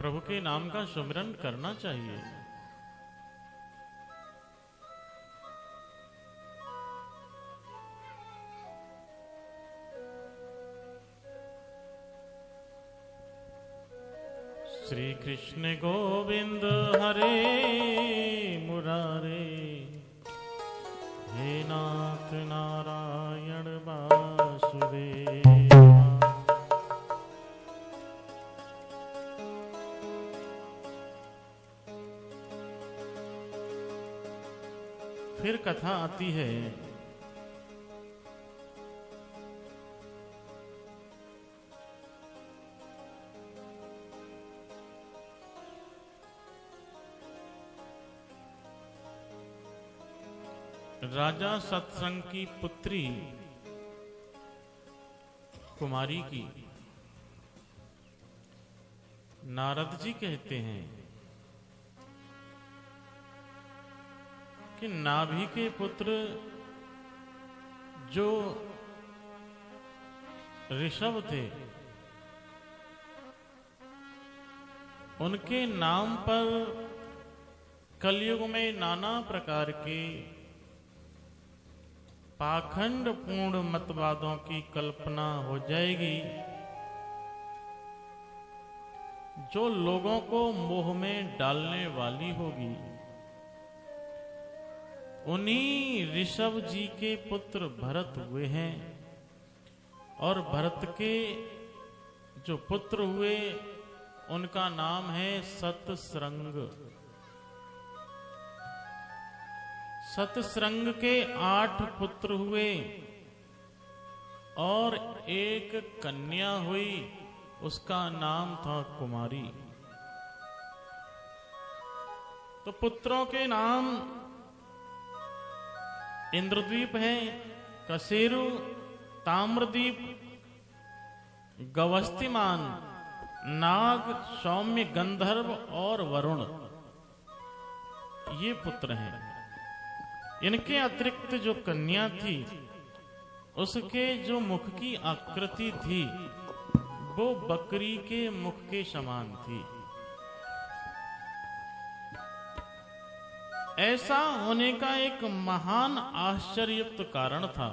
प्रभु के नाम का सुमिरन करना चाहिए। श्री कृष्ण गोविंद हरे मुरारे, हे नाथ नारायण वासुदेव। फिर कथा आती है राजा सत्संग की पुत्री कुमारी की। नारद जी कहते हैं कि नाभि के पुत्र जो ऋषभ थे, उनके नाम पर कलयुग में नाना प्रकार के पाखंड पूर्ण मतवादों की कल्पना हो जाएगी, जो लोगों को मोह में डालने वाली होगी। उन्हीं ऋषभ जी के पुत्र भरत हुए हैं, और भरत के जो पुत्र हुए उनका नाम है सतसृंग। सतसृंग के 8 पुत्र हुए और एक कन्या हुई, उसका नाम था कुमारी। तो पुत्रों के नाम इंद्रद्वीप है, कसेरु, ताम्रदीप, गवस्तिमान, नाग, सौम्य, गंधर्व और वरुण, ये पुत्र हैं। इनके अतिरिक्त जो कन्या थी, उसके जो मुख की आकृति थी वो बकरी के मुख के समान थी। ऐसा होने का एक महान आश्चर्ययुक्त कारण था।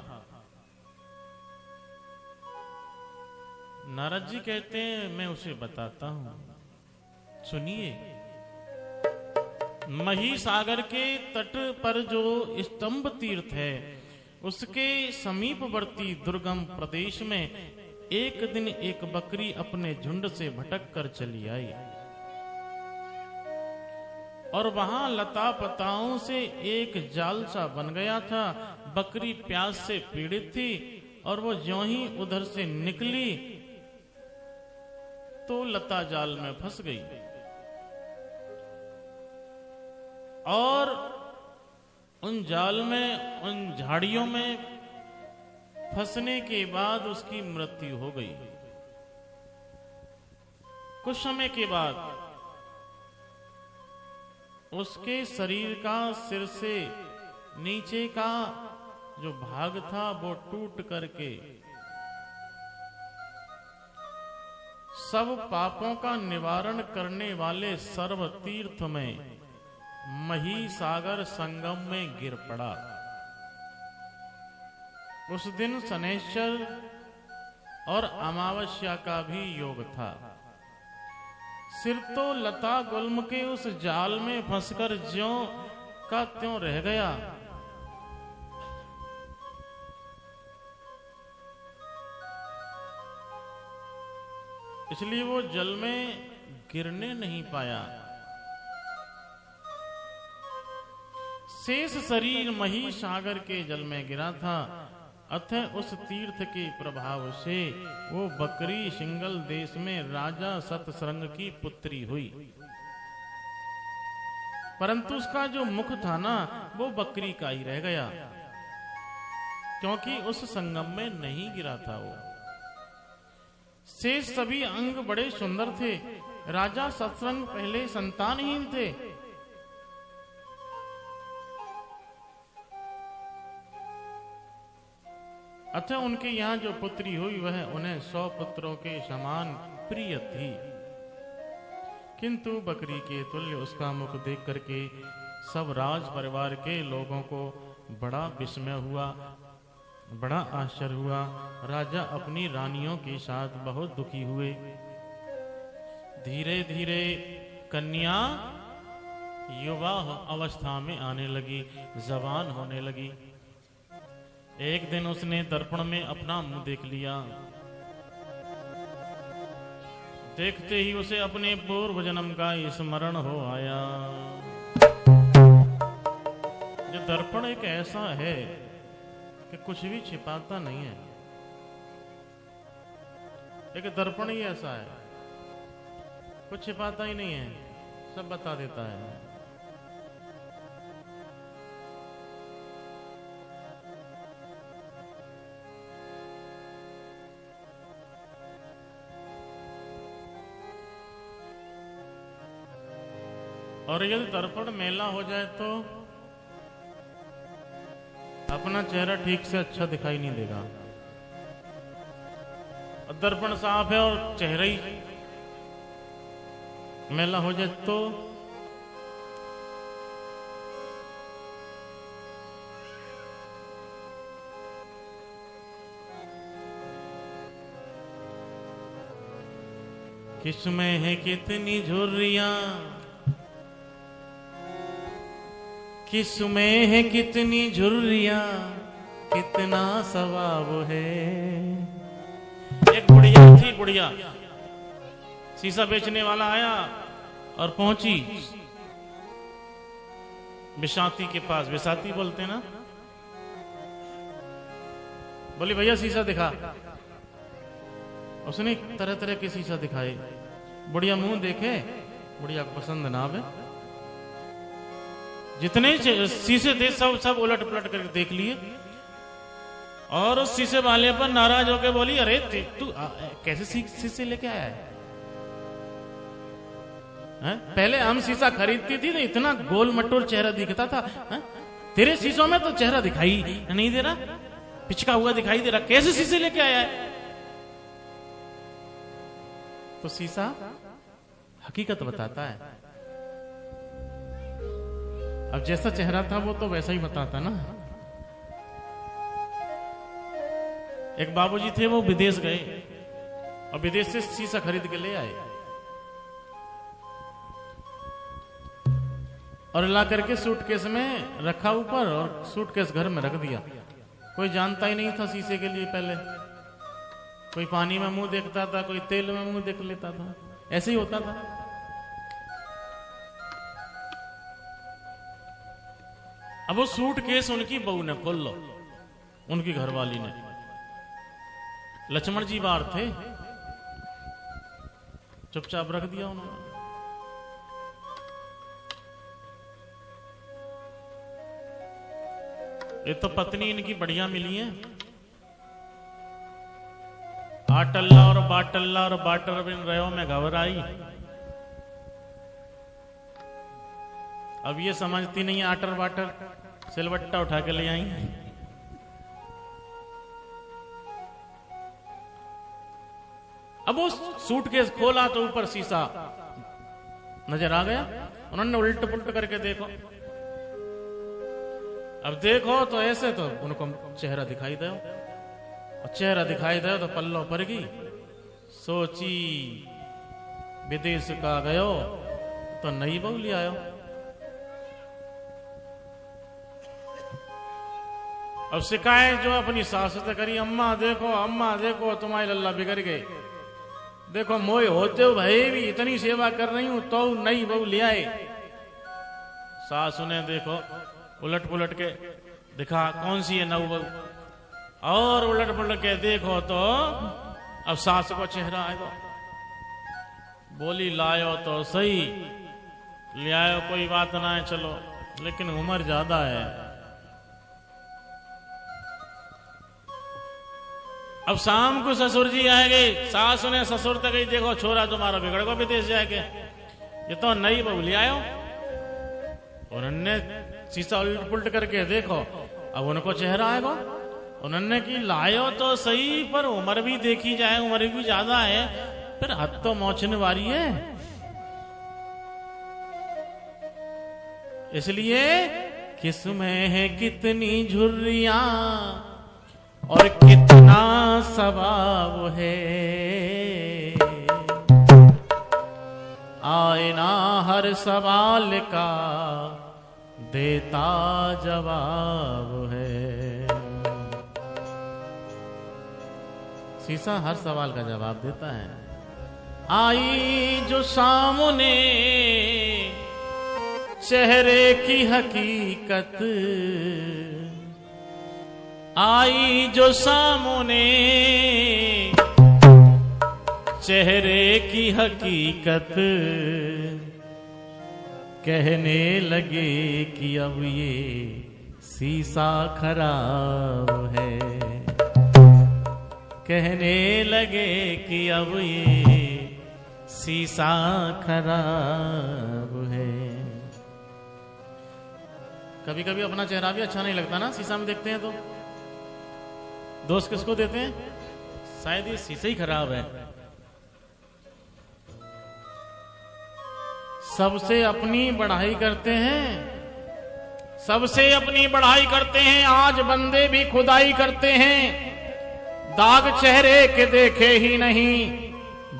नारद जी कहते हैं, मैं उसे बताता हूं, सुनिए। महिसागर के तट पर जो स्तंभ तीर्थ है, उसके समीपवर्ती दुर्गम प्रदेश में एक दिन एक बकरी अपने झुंड से भटक कर चली आई, और वहां लता पताओं से एक जाल सा बन गया था। बकरी प्यास से पीड़ित थी, और वो ज्यों ही उधर से निकली तो लता जाल में फंस गई, और उन जाल में, उन झाड़ियों में फंसने के बाद उसकी मृत्यु हो गई। कुछ समय के बाद उसके शरीर का सिर से नीचे का जो भाग था वो टूट करके सब पापों का निवारण करने वाले सर्व तीर्थ में महिसागर संगम में गिर पड़ा। उस दिन शनैश्चर और अमावस्या का भी योग था। सिर तो लता गुल्म के उस जाल में फंसकर ज्यों का त्यों रह गया। इसलिए वो जल में गिरने नहीं पाया। शेष शरीर महिसागर के जल में गिरा था। अतः उस तीर्थ के प्रभाव से वो बकरी सिंगल देश में राजा सतसृंग की पुत्री हुई। परंतु उसका जो मुख था ना, वो बकरी का ही रह गया, क्योंकि उस संगम में नहीं गिरा था वो। शेष सभी अंग बड़े सुंदर थे। राजा सतसृंग पहले संतानहीन थे। अतः उनके यहाँ जो पुत्री हुई वह उन्हें 100 पुत्रों के समान प्रिय थी। किंतु बकरी के तुल्य उसका मुख देख करके सब राज परिवार के लोगों को बड़ा विस्मय हुआ, बड़ा आश्चर्य हुआ। राजा अपनी रानियों के साथ बहुत दुखी हुए। धीरे धीरे कन्या युवा अवस्था में आने लगी, जवान होने लगी। एक दिन उसने दर्पण में अपना मुंह देख लिया। देखते ही उसे अपने पूर्व जन्म का स्मरण हो आया। जो दर्पण एक ऐसा है कि कुछ भी छिपाता नहीं है। एक दर्पण ही ऐसा है, कुछ छिपाता ही नहीं है, सब बता देता है। और यदि दर्पण मैला हो जाए तो अपना चेहरा ठीक से अच्छा दिखाई नहीं देगा। दर्पण साफ है और चेहरा ही मैला हो जाए तो किसमें है कितनी झुर्रियां, किसमें है कितनी झुर्रियां, कितना सवाब है। एक बुढ़िया थी, बुढ़िया शीशा बेचने वाला आया और पहुंची बिसाती के पास। बिसाती बोलते ना। बोली भैया शीशा दिखा। उसने तरह तरह के शीशा दिखाए। बुढ़िया मुंह देखे, बुढ़िया को पसंद ना आवे। जितने शीशे थे सब उलट पलट करके देख लिए और उस शीशे वाले पर नाराज होकर बोली, अरे तू कैसे शीशे लेके आया है? पहले हम शीशा खरीदती थी तो इतना गोल मटोल चेहरा दिखता था। तेरे शीशों में तो चेहरा दिखाई नहीं दे रहा, पिचका हुआ दिखाई दे रहा, कैसे शीशे लेके आया है? तो शीशा हकीकत बताता है। अब जैसा चेहरा था वो तो वैसा ही बताता ना। एक बाबूजी थे, वो विदेश गए और विदेश से शीशा खरीद के ले आए और ला करके सूटकेस में रखा ऊपर और सूटकेस घर में रख दिया। कोई जानता ही नहीं था शीशे के लिए। पहले कोई पानी में मुंह देखता था, कोई तेल में मुंह देख लेता था, ऐसे ही होता था। अब वो सूटकेस उनकी बहू ने खोल लो, उनकी घरवाली ने। लक्ष्मण जी बाहर थे, चुपचाप रख दिया उन्होंने। ये तो पत्नी इनकी बढ़िया मिली है। आटल्ला और बाटर बिन रहो में घबराई। अब ये समझती नहीं, आटर बाटर सिलवट्टा उठा के ले आई। अब वो सूटकेस खोला तो ऊपर शीशा नजर आ गया। उन्होंने उल्ट पुल्ट करके देखो। अब देखो तो ऐसे तो उनको चेहरा दिखाई दे, और चेहरा दिखाई दे तो पल्लो पर गई। सोची विदेश का गयो तो नई बहू ले आयो। अब शिकायत जो अपनी सास से करी, अम्मा देखो तुम्हारी लल्ला बिगड़ गए। देखो मोए होते हो भाई भी इतनी सेवा कर रही हूं तो नई बहू ले आए। सास ने देखो उलट पुलट के दिखा कौन सी है नऊ बहू, और उलट पुलट के देखो तो अब सास को चेहरा आएगा। बोली लायो तो सही, ले आयो कोई बात ना है, चलो, लेकिन उम्र ज्यादा है। अब शाम को ससुर जी आएंगे। सास ने ससुर तक ही देखो छोरा तुम्हारा बिगड़ को विदेश जाएंगे, ये तो नई बहू ले आयो। उन्होंने शीशा उलट पुलट करके देखो, अब उनको चेहरा आएगा। उन्होंने की लायो तो सही, पर उम्र भी देखी जाए, उम्र भी ज्यादा है, फिर हाथ तो मोचने वाली है। इसलिए किसमें है कितनी झुर्रियां और कितना सवाब है, आईना हर सवाल का देता जवाब है। शीशा हर सवाल का जवाब देता है। आई जो सामने चेहरे की हकीकत, आई जो सामने चेहरे की हकीकत, कहने लगे कि अब ये शीशा खराब है, कहने लगे कि अब ये शीशा खराब है। कभी कभी अपना चेहरा भी अच्छा नहीं लगता ना, शीशा में देखते हैं तो दोस्त किसको देते हैं, शायद ये शीशा ही खराब है। सबसे अपनी बढ़ाई करते हैं, सबसे अपनी बढ़ाई करते हैं, आज बंदे भी खुदाई करते हैं। दाग चेहरे के देखे ही नहीं,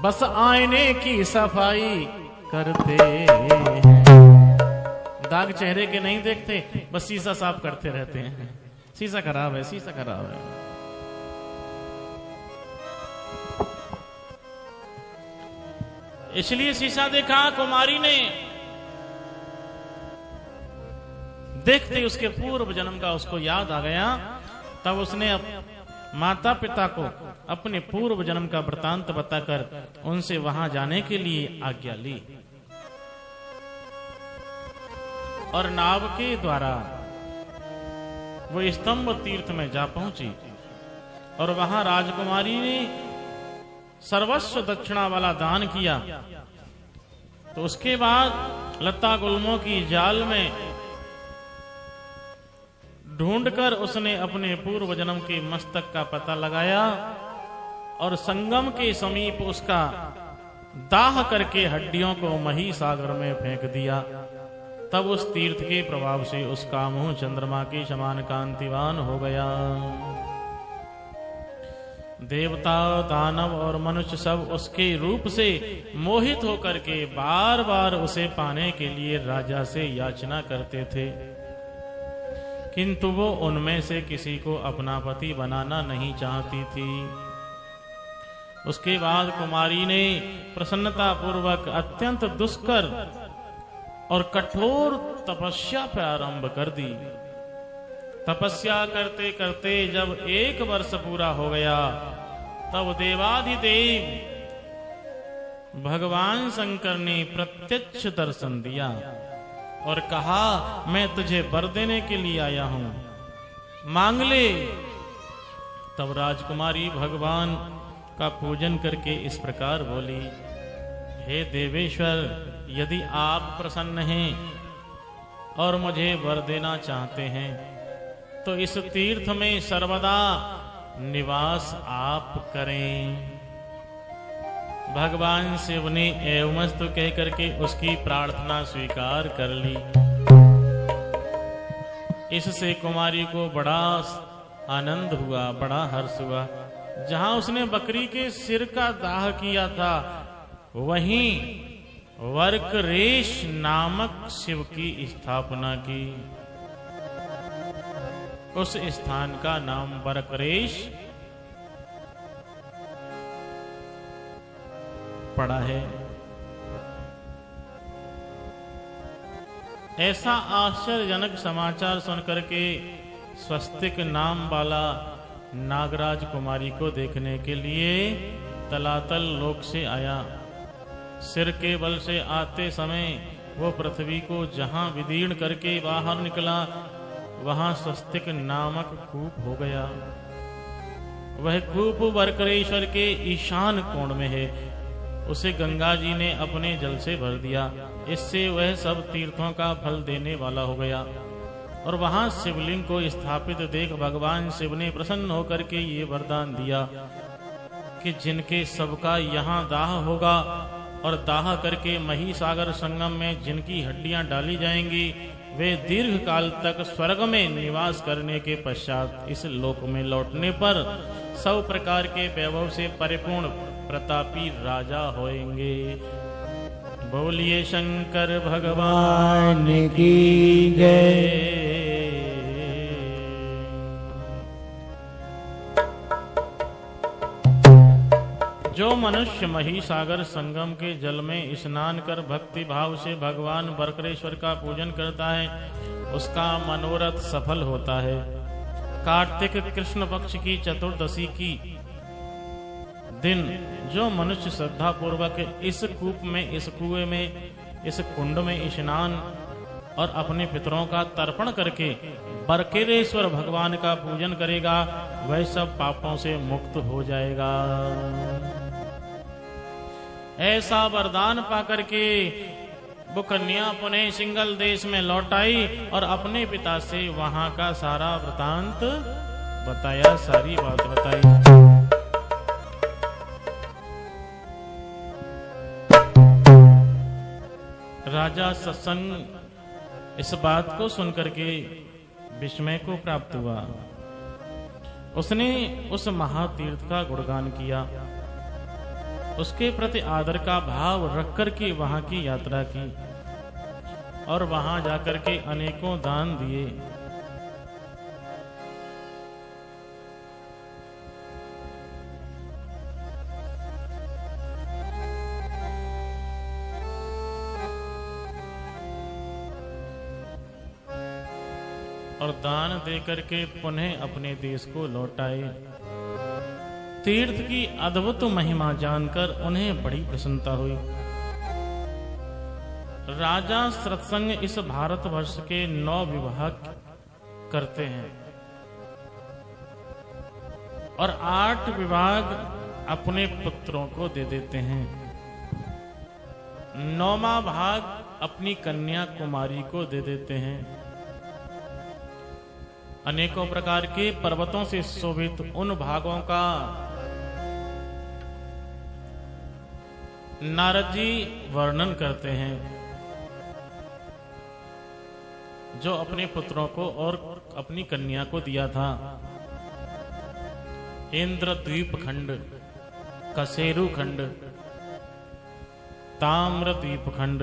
बस आईने की सफाई करते हैं। दाग चेहरे के नहीं देखते, बस शीशा साफ करते रहते हैं। शीशा खराब है, शीशा खराब है। इसलिए शीशा देखा कुमारी ने, देखते उसके पूर्व जन्म का उसको याद आ गया। तब उसने माता पिता को अपने पूर्व जन्म का वृतांत बताकर उनसे वहां जाने के लिए आज्ञा ली और नाव के द्वारा वो स्तंभ तीर्थ में जा पहुंची और वहां राजकुमारी ने सर्वस्व दक्षिणा वाला दान किया। तो उसके बाद लता गुल्मों की जाल में ढूंढकर उसने अपने पूर्व जन्म के मस्तक का पता लगाया और संगम के समीप उसका दाह करके हड्डियों को मही सागर में फेंक दिया। तब उस तीर्थ के प्रभाव से उसका मुंह चंद्रमा के समान कांतिवान हो गया। देवता, दानव और मनुष्य सब उसके रूप से मोहित होकर के बार बार उसे पाने के लिए राजा से याचना करते थे, किंतु वो उनमें से किसी को अपना पति बनाना नहीं चाहती थी। उसके बाद कुमारी ने प्रसन्नता पूर्वक अत्यंत दुष्कर और कठोर तपस्या प्रारंभ कर दी। तपस्या करते करते जब 1 वर्ष पूरा हो गया, तब देवाधिदेव भगवान शंकर ने प्रत्यक्ष दर्शन दिया और कहा, मैं तुझे वर देने के लिए आया हूं, मांग ले। तब राजकुमारी भगवान का पूजन करके इस प्रकार बोली, हे देवेश्वर, यदि आप प्रसन्न हैं और मुझे वर देना चाहते हैं तो इस तीर्थ में सर्वदा निवास आप करें। भगवान शिव ने एवमस्तु कह करके उसकी प्रार्थना स्वीकार कर ली। इससे कुमारी को बड़ा आनंद हुआ, बड़ा हर्ष हुआ। जहां उसने बकरी के सिर का दाह किया था, वहीं वर्करेश नामक शिव की स्थापना की। उस स्थान का नाम वर्करेश पड़ा है। ऐसा आश्चर्यजनक समाचार सुनकर के स्वस्तिक नाम वाला नागराज कुमारी को देखने के लिए तलातल लोक से आया। सिर के बल से आते समय वो पृथ्वी को जहां विदीर्ण करके बाहर निकला, वहां स्वस्तिक नामक कूप हो गया। वह कूप वर्करेश्वर के ईशान कोण में है। उसे गंगा जी ने अपने जल से भर दिया। इससे वह सब तीर्थों का फल देने वाला हो गया। और वहां शिवलिंग को स्थापित देख भगवान शिव ने प्रसन्न होकर के ये वरदान दिया कि जिनके सबका यहाँ दाह होगा और दाह करके मही सागर संगम में जिनकी हड्डियां डाली जाएंगी, वे दीर्घ काल तक स्वर्ग में निवास करने के पश्चात इस लोक में लौटने पर सब प्रकार के वैभव से परिपूर्ण प्रतापी राजा होएंगे। बोलिए शंकर भगवान की जय। जो मनुष्य महिसागर संगम के जल में स्नान कर भक्ति भाव से भगवान बरकरेश्वर का पूजन करता है, उसका मनोरथ सफल होता है। कार्तिक कृष्ण पक्ष की चतुर्दशी की दिन जो मनुष्य श्रद्धा पूर्वक इस कूप में, इस कुएं में, इस कुंड में स्नान और अपने पितरों का तर्पण करके बरकरेश्वर भगवान का पूजन करेगा, वह सब पापों से मुक्त हो जाएगा। ऐसा वरदान पाकर के वो कन्या पुनः सिंगल देश में लौट आई और अपने पिता से वहां का सारा वृतांत बताया, सारी बात बताई। राजा सत्संग इस बात को सुनकर के विस्मय को प्राप्त हुआ। उसने उस महातीर्थ का गुणगान किया, उसके प्रति आदर का भाव रख कर के वहां की यात्रा की और वहां जाकर के अनेकों दान दिए। और दान देकर के पुनः अपने देश को लौटाए। तीर्थ की अद्भुत महिमा जानकर उन्हें बड़ी प्रसन्नता हुई। राजा सत्संग इस भारतवर्ष के 9 विवाह करते हैं और 8 विभाग अपने पुत्रों को दे देते हैं। 9वां भाग अपनी कन्या कुमारी को दे देते हैं। अनेकों प्रकार के पर्वतों से शोभित उन भागों का नारद जी वर्णन करते हैं जो अपने पुत्रों को और अपनी कन्या को दिया था। इंद्रद्वीप खंड, कसेरु खंड, ताम्रद्वीप खंड,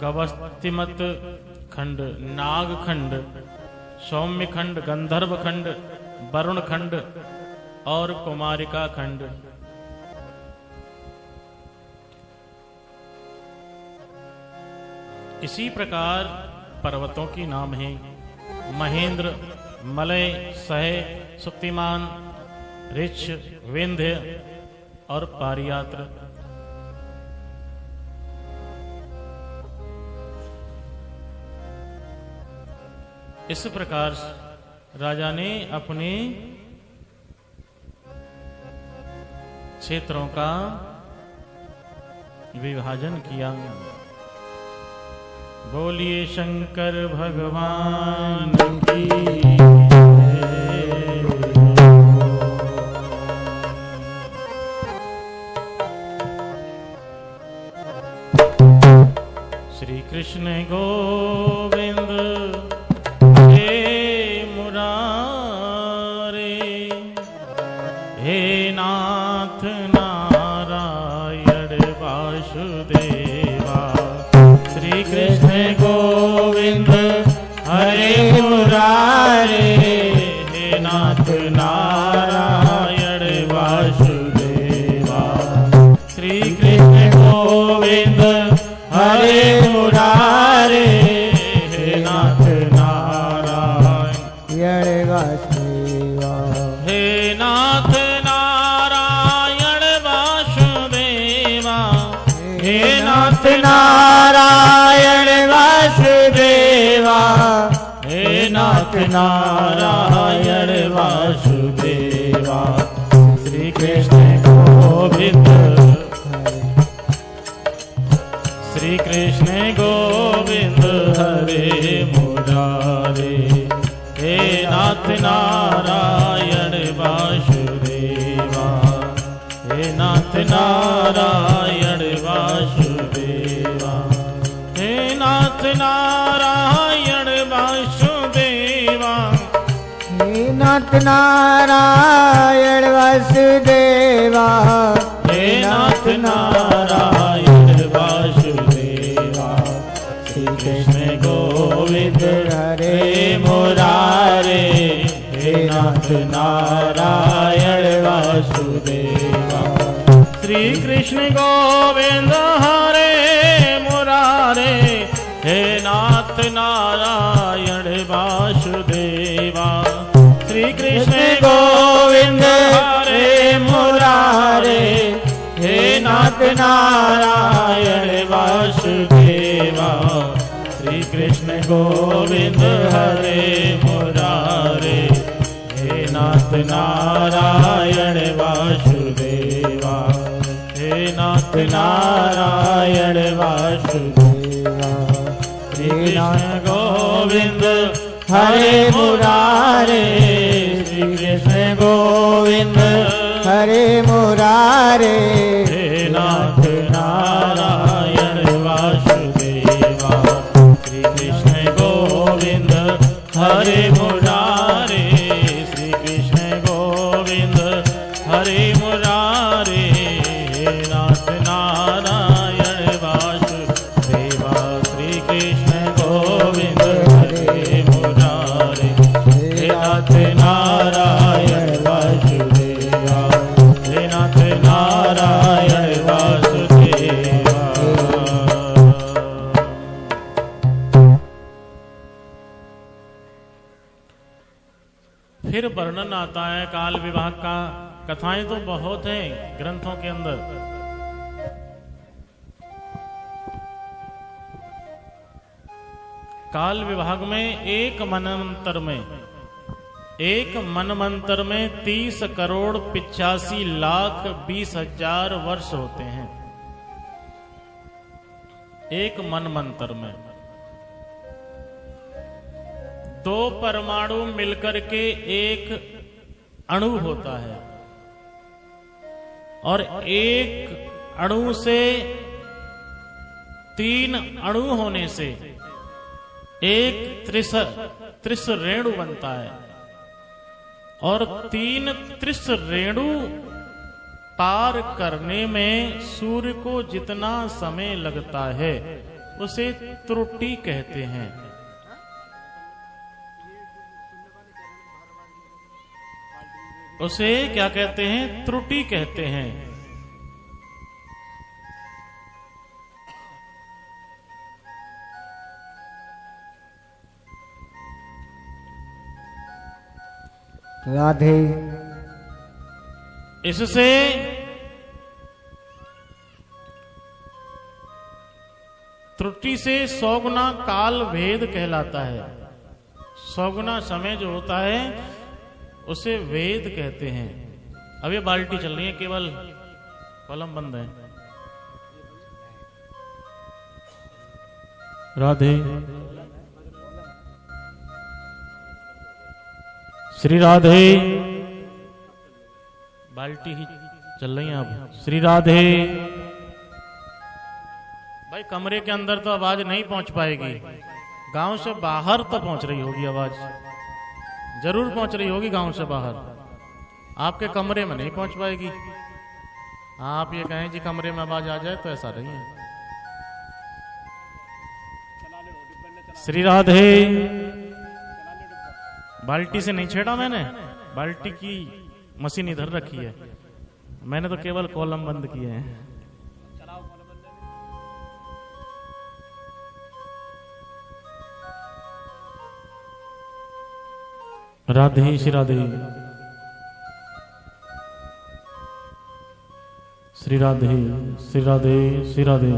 गवस्तिमत खंड, नाग खंड, सौम्य खंड, गंधर्व खंड, वरुण खंड और कुमारिका खंड। इसी प्रकार पर्वतों की नाम है महेंद्र, मलय, सह, सुक्तिमान, ऋक्ष, विंध्य और पारियात्र। इस प्रकार राजा ने अपने क्षेत्रों का विभाजन किया। बोलिए शंकर भगवान की जय। श्री कृष्ण गोविंद हे मुरारे, हे नाथ नारायण वासुदेवा। श्री कृष्ण गोविंद हरे मुरारे, हे नाथ नारायण वासुदेवा। श्री कृष्ण गोविंद हरे मुरारे, हे नाथ नारायण वासुदेवा। हे नाथ नारायण वासुदेवा, हे नाथ नारायण वासुदेवा, हे नाथ नारायण वासुदेवा। श्री कृष्ण गोविंद, श्री कृष्ण गोविंद हरे मुरारे, हे नाथ नारायण वासुदेवा, हे नाथ नारायण वासुदेवा, हे नाथ नारायण नाथ नारायण वासुदेवा, हे नाथ नारायण वासुदेवा। श्री कृष्ण गोविंद हरे मुरारे, हे नाथ नारायण वासुदेवा। श्री कृष्ण गोविंद हरे मुरारे, हे नाथ नारायण वासुदेवा। श्री कृष्ण गोविंद हरे मुरारे, हे नाथ नारायण वासुदेवा। श्री कृष्ण गोविंद हरे मुरारे, हे नाथ नारायण वासुदेवा। हे नाथ नारायण वासुदेवा। श्री कृष्ण गोविंद हरे मुरारे, श्री कृष्ण गोविंद हरे मुरारे, हे नाथ नारायण वासुदेवा। श्री कृष्ण गोविंद हरे मुरारे, श्री कृष्ण गोविंद हरे मुरारे, हे नाथ नारायण वासुदेवा। श्री कृष्ण गोविंद हरे मुरारे, हे नाथ नारायण वासुदेवा। हे नाथ नारायण वासुदेवा। फिर वर्णन आता है काल विभाग का। कथाएं तो बहुत हैं ग्रंथों के अंदर। काल विभाग में एक मनवंतर में 30 करोड़ 85 लाख 20 हजार वर्ष होते हैं। एक मनवंतर में 2 परमाणु मिलकर के एक अणु होता है, और एक अणु से 3 अणु होने से एक त्रिस रेणु बनता है, और 3 त्रिस रेणु पार करने में सूर्य को जितना समय लगता है उसे त्रुटि कहते हैं। उसे क्या कहते हैं? त्रुटि कहते हैं। राधे। इससे त्रुटि से 100 गुना काल भेद कहलाता है। 100 गुना समय जो होता है उसे वेद कहते हैं। अब ये बाल्टी चल रही है, केवल कॉलम बंद है। राधे। श्री राधे। बाल्टी ही चल रही है अब। श्री राधे। भाई कमरे के अंदर तो आवाज नहीं पहुंच पाएगी, गांव से बाहर तो पहुंच रही होगी आवाज, जरूर पहुंच रही होगी गांव से बाहर। आपके कमरे में नहीं पहुंच पाएगी। आप ये कहें जी कमरे में आवाज आ जाए तो ऐसा नहीं है। श्री राधे। बाल्टी से नहीं छेड़ा मैंने, बाल्टी की मशीन इधर रखी है, मैंने तो केवल कॉलम बंद किए हैं। राधे। श्री राधे। श्री राधे। श्री राधे। श्री राधे।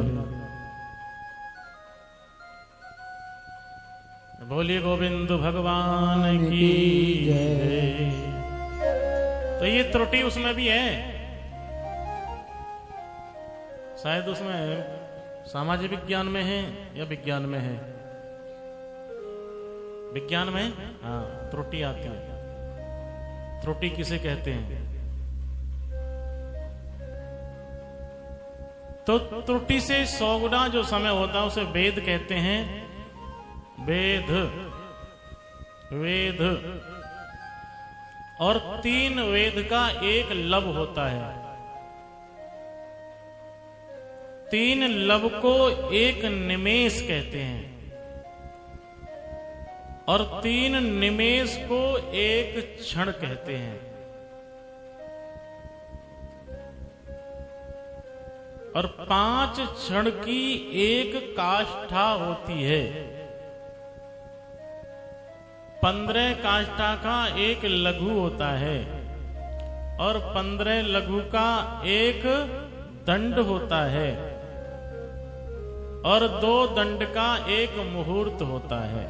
बोलिए गोविंद भगवान की जय। तो ये त्रुटि उसमें भी है, शायद उसमें सामाजिक विज्ञान में है या विज्ञान में है। विज्ञान में हाँ त्रुटि आती है। त्रुटि किसे कहते हैं? तो त्रुटि से 100 गुना जो समय होता है उसे वेद कहते हैं। वेद। वेद और 3 वेद का एक लब होता है। 3 लब को एक निमेष कहते हैं और 3 निमेष को एक क्षण कहते हैं। और 5 क्षण की एक काष्ठा होती है। 15 काष्ठा का एक लघु होता है और 15 लघु का एक दंड होता है और 2 दंड का एक मुहूर्त होता है।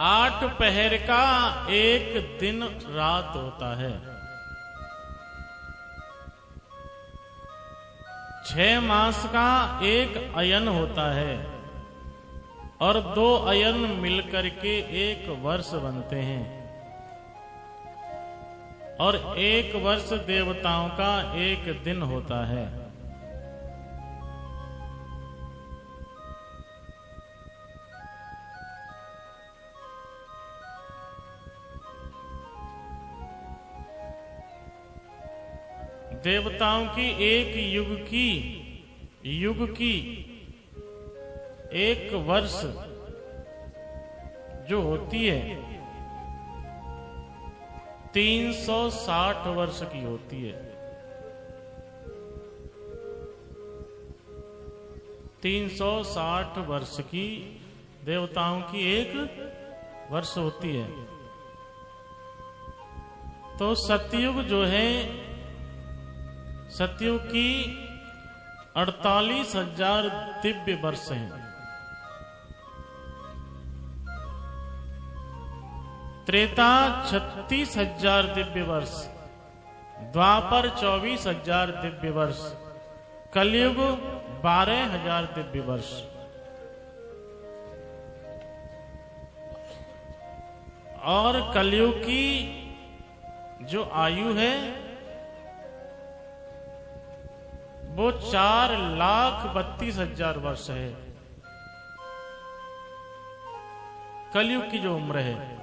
8 पहर का एक दिन रात होता है। 6 मास का एक अयन होता है और 2 अयन मिलकर के एक वर्ष बनते हैं और 1 वर्ष देवताओं का एक दिन होता है। देवताओं की एक युग की एक वर्ष जो होती है 360 वर्ष की होती है। 360 वर्ष की देवताओं की एक वर्ष होती है। तो सतयुग जो है, सतयुग की 48,000 दिव्य वर्ष हैं। त्रेता 36,000 दिव्य वर्ष, द्वापर 24,000 दिव्य वर्ष, कलयुग 12,000 दिव्य वर्ष। और कलयुग की जो आयु है वो 4,32,000 वर्ष है। कलयुग की जो उम्र है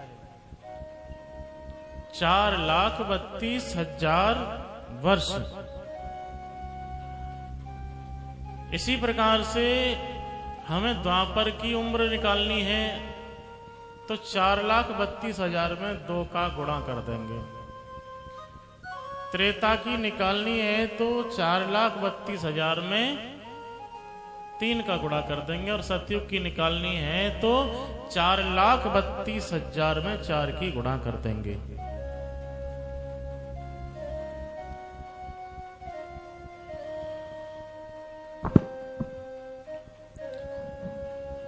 4,32,000 वर्ष। इसी प्रकार से हमें द्वापर की उम्र निकालनी है तो 4,32,000 में 2 का गुणा कर देंगे। त्रेता की निकालनी है तो 4,32,000 में 3 का गुणा कर देंगे और सतयुग की निकालनी है तो 4,32,000 में 4 की गुणा कर देंगे।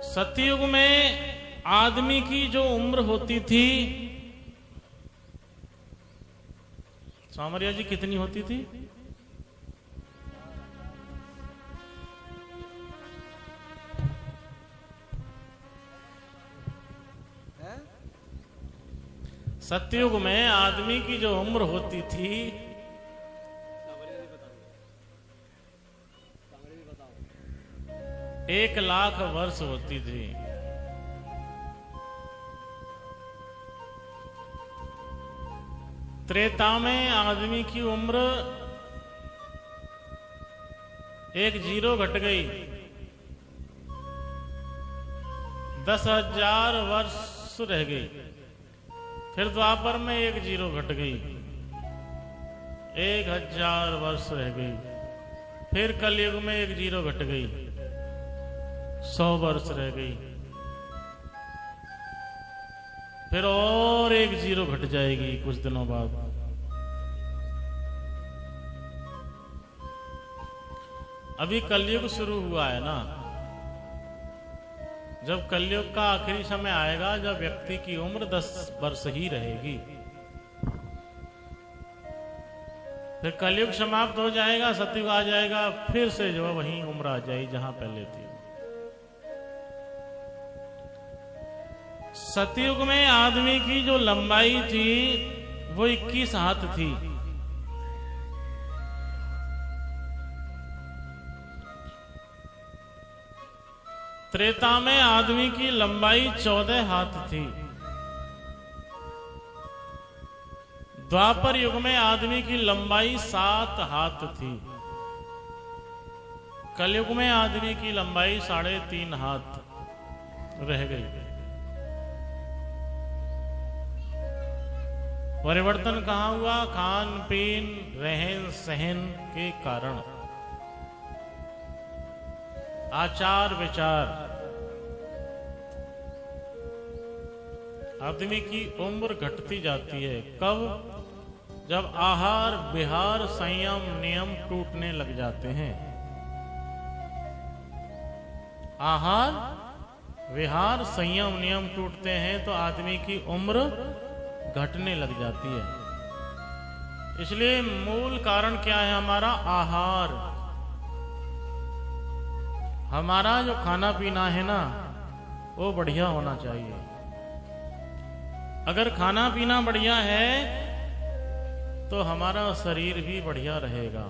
सतयुग में आदमी की जो उम्र होती थी, सामरिया जी कितनी होती थी? सतयुग में आदमी की जो उम्र होती थी 1,00,000 वर्ष होती थी। त्रेता में आदमी की उम्र 1 जीरो घट गई, 10,000 वर्ष रह गई। फिर द्वापर में 1 जीरो घट गई, 1,000 वर्ष रह गई। फिर कलयुग में 1 जीरो घट गई, 100 वर्ष रह गई। फिर और 1 जीरो घट जाएगी कुछ दिनों बाद। अभी कलयुग शुरू हुआ है ना। जब कलयुग का आखिरी समय आएगा जब व्यक्ति की उम्र 10 वर्ष ही रहेगी, फिर कलयुग समाप्त हो जाएगा, सतयुग आ जाएगा, फिर से जो वही उम्र आ जाएगी जहां पहले थी। सतयुग में आदमी की जो लंबाई थी वो 21 हाथ थी। त्रेता में आदमी की लंबाई 14 हाथ थी। द्वापर युग में आदमी की लंबाई 7 हाथ थी। कलयुग में आदमी की लंबाई 3.5 हाथ रह गई। परिवर्तन कहाँ हुआ? खान पीन रहन सहन के कारण, आचार विचार। आदमी की उम्र घटती जाती है। कब? जब आहार विहार संयम नियम टूटने लग जाते हैं। आहार विहार संयम नियम टूटते हैं तो आदमी की उम्र घटने लग जाती है। इसलिए मूल कारण क्या है? हमारा आहार। हमारा जो खाना पीना है ना, वो बढ़िया होना चाहिए। अगर खाना पीना बढ़िया है तो हमारा शरीर भी बढ़िया रहेगा।